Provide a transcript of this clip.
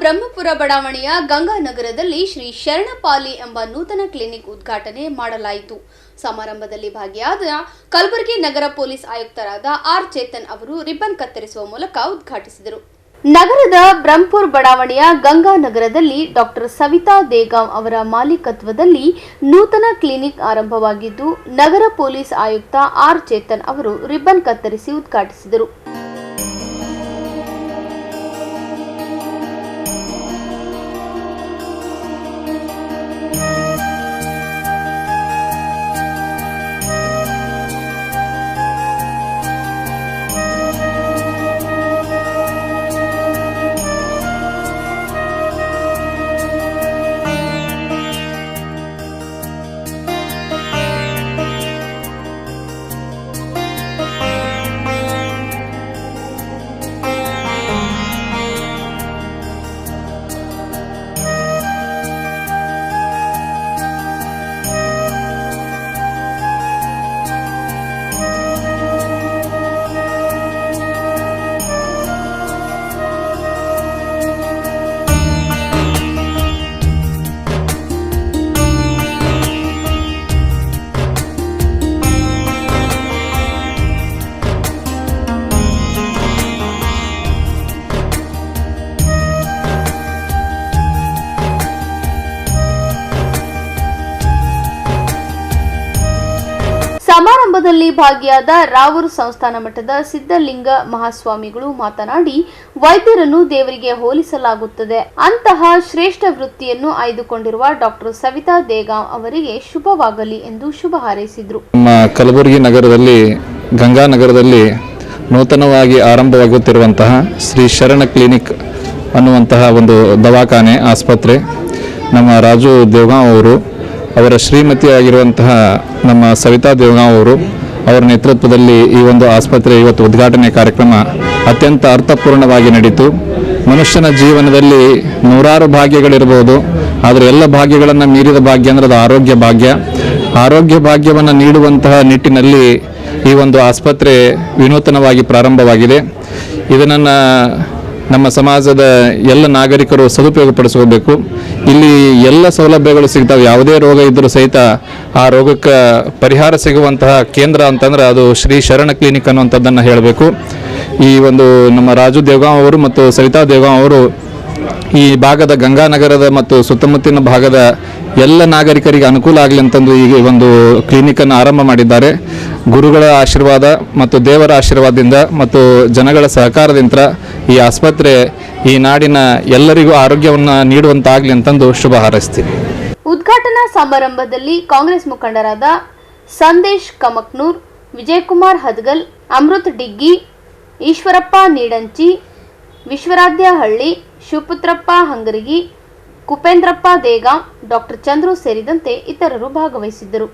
ಬ್ರಹ್ಮಪುರ ಬಡಾವಣೆಯ ಗಂಗಾನಗರದಲ್ಲಿ ಶ್ರೀ ಶರಣಪಾಲಿ ಎಂಬ ನೂತನ ಕ್ಲಿನಿಕ್ ಉದ್ಘಾಟನೆ ಮಾಡಲಾಯಿತು. ಸಮಾರಂಭದಲ್ಲಿ ಭಾಗಿಯಾದ ಕಲಬುರಗಿ ನಗರ ಪೊಲೀಸ್ ಆಯುಕ್ತರಾದ ಆರ್ ಚೇತನ್ ಅವರು ರಿಬ್ಬನ್ ಕತ್ತರಿಸುವ ಮೂಲಕ ಉದ್ಘಾಟಿಸಿದರು. ನಗರದ ಬ್ರಹ್ಮಪುರ ಬಡಾವಣೆಯ ಗಂಗಾನಗರದಲ್ಲಿ ಡಾಕ್ಟರ್ ಸವಿತಾ ದೇಗಾಂವ್ ಅವರ ಮಾಲೀಕತ್ವದಲ್ಲಿ ನೂತನ ಕ್ಲಿನಿಕ್ ಆರಂಭವಾಗಿದ್ದು, ನಗರ ಪೊಲೀಸ್ ಆಯುಕ್ತ ಆರ್ ಚೇತನ್ ಅವರು ರಿಬ್ಬನ್ ಕತ್ತರಿಸಿ ಉದ್ಘಾಟಿಸಿದರು. ಸಮಾರಂಭದಲ್ಲಿ ಭಾಗಿಯಾದ ರಾವೂರು ಸಂಸ್ಥಾನ ಮಠದ ಸಿದ್ದಲಿಂಗ ಮಹಾಸ್ವಾಮಿಗಳು ಮಾತನಾಡಿ, ವೈದ್ಯರನ್ನು ದೇವರಿಗೆ ಹೋಲಿಸಲಾಗುತ್ತದೆ. ಅಂತಹ ಶ್ರೇಷ್ಠ ವೃತ್ತಿಯನ್ನು ಆಯ್ದುಕೊಂಡಿರುವ ಡಾಕ್ಟರ್ ಸವಿತಾ ದೇಗಾಂವ್ ಅವರಿಗೆ ಶುಭವಾಗಲಿ ಎಂದು ಶುಭ ಹಾರೈಸಿದರು. ನಮ್ಮ ಕಲಬುರಗಿ ನಗರದಲ್ಲಿ ಗಂಗಾನಗರದಲ್ಲಿ ನೂತನವಾಗಿ ಆರಂಭವಾಗುತ್ತಿರುವಂತಹ ಶ್ರೀ ಶರಣ ಕ್ಲಿನಿಕ್ ಅನ್ನುವಂತಹ ಒಂದು ದವಾಖಾನೆ ಆಸ್ಪತ್ರೆ ನಮ್ಮ ರಾಜು ದೇಗಾಂವ್ ಅವರು ಅವರ ಶ್ರೀಮತಿಯಾಗಿರುವಂತಹ ನಮ್ಮ ಸವಿತಾ ದೇಗಾಂವ್ ಅವರು ಅವರ ನೇತೃತ್ವದಲ್ಲಿ ಈ ಒಂದು ಆಸ್ಪತ್ರೆ ಇವತ್ತು ಉದ್ಘಾಟನೆ ಕಾರ್ಯಕ್ರಮ ಅತ್ಯಂತ ಅರ್ಥಪೂರ್ಣವಾಗಿ ನಡೆಯಿತು. ಮನುಷ್ಯನ ಜೀವನದಲ್ಲಿ ನೂರಾರು ಭಾಗ್ಯಗಳಿರ್ಬೋದು, ಆದರೆ ಎಲ್ಲ ಭಾಗ್ಯಗಳನ್ನು ಮೀರಿದ ಭಾಗ್ಯ ಅಂದರೆ ಅದು ಆರೋಗ್ಯ ಭಾಗ್ಯವನ್ನು ನೀಡುವಂತಹ ನಿಟ್ಟಿನಲ್ಲಿ ಈ ಒಂದು ಆಸ್ಪತ್ರೆ ವಿನೂತನವಾಗಿ ಪ್ರಾರಂಭವಾಗಿದೆ. ಇದನ್ನು ನಮ್ಮ ಸಮಾಜದ ಎಲ್ಲ ನಾಗರಿಕರು ಸದುಪಯೋಗಪಡಿಸ್ಕೋಬೇಕು. ಇಲ್ಲಿ ಎಲ್ಲ ಸೌಲಭ್ಯಗಳು ಸಿಗ್ತವೆ. ಯಾವುದೇ ರೋಗ ಇದ್ದರೂ ಸಹಿತ ಆ ರೋಗಕ್ಕೆ ಪರಿಹಾರ ಸಿಗುವಂತಹ ಕೇಂದ್ರ ಅಂತಂದ್ರೆ ಅದು ಶ್ರೀ ಶರಣ ಕ್ಲಿನಿಕ್ ಅನ್ನುವಂಥದ್ದನ್ನು ಹೇಳಬೇಕು. ಈ ಒಂದು ನಮ್ಮ ರಾಜು ದೇಗಾಂವ್ ಅವರು ಮತ್ತು ಸವಿತಾ ದೇಗಾಂವ್ ಅವರು ಈ ಭಾಗದ ಗಂಗಾನಗರದ ಮತ್ತು ಸುತ್ತಮುತ್ತಲಿನ ಭಾಗದ ಎಲ್ಲ ನಾಗರಿಕರಿಗೆ ಅನುಕೂಲ ಆಗಲಿ ಅಂತಂದು ಈ ಒಂದು ಕ್ಲಿನಿಕನ್ನು ಆರಂಭ ಮಾಡಿದ್ದಾರೆ. ಗುರುಗಳ ಆಶೀರ್ವಾದ ಮತ್ತು ದೇವರ ಆಶೀರ್ವಾದದಿಂದ ಮತ್ತು ಜನಗಳ ಸಹಕಾರದಿಂದ ಈ ಆಸ್ಪತ್ರೆ ಈ ನಾಡಿನ ಎಲ್ಲರಿಗೂ ಆರೋಗ್ಯವನ್ನು ನೀಡುವಂತಾಗಲಿ ಅಂತಂದು ಶುಭ ಹಾರೈಸ್ತೀನಿ. ಉದ್ಘಾಟನಾ ಸಮಾರಂಭದಲ್ಲಿ ಕಾಂಗ್ರೆಸ್ ಮುಖಂಡರಾದ ಸಂದೇಶ್ ಕಮಕ್ನೂರ್, ವಿಜಯಕುಮಾರ್ ಹದಗಲ್, ಅಮೃತ್ ಡಿಗ್ಗಿ, ಈಶ್ವರಪ್ಪ ನೀಡಂಚಿ, ವಿಶ್ವರಾಧ್ಯ ಹಳ್ಳಿ, ಶಿವಪುತ್ರಪ್ಪ ಹಂಗರಗಿ, ಕುಪೇಂದ್ರಪ್ಪ ದೇಗಾಂವ್, ಡಾಕ್ಟರ್ ಚಂದ್ರು ಸೇರಿದಂತೆ ಇತರರು ಭಾಗವಹಿಸಿದ್ದರು.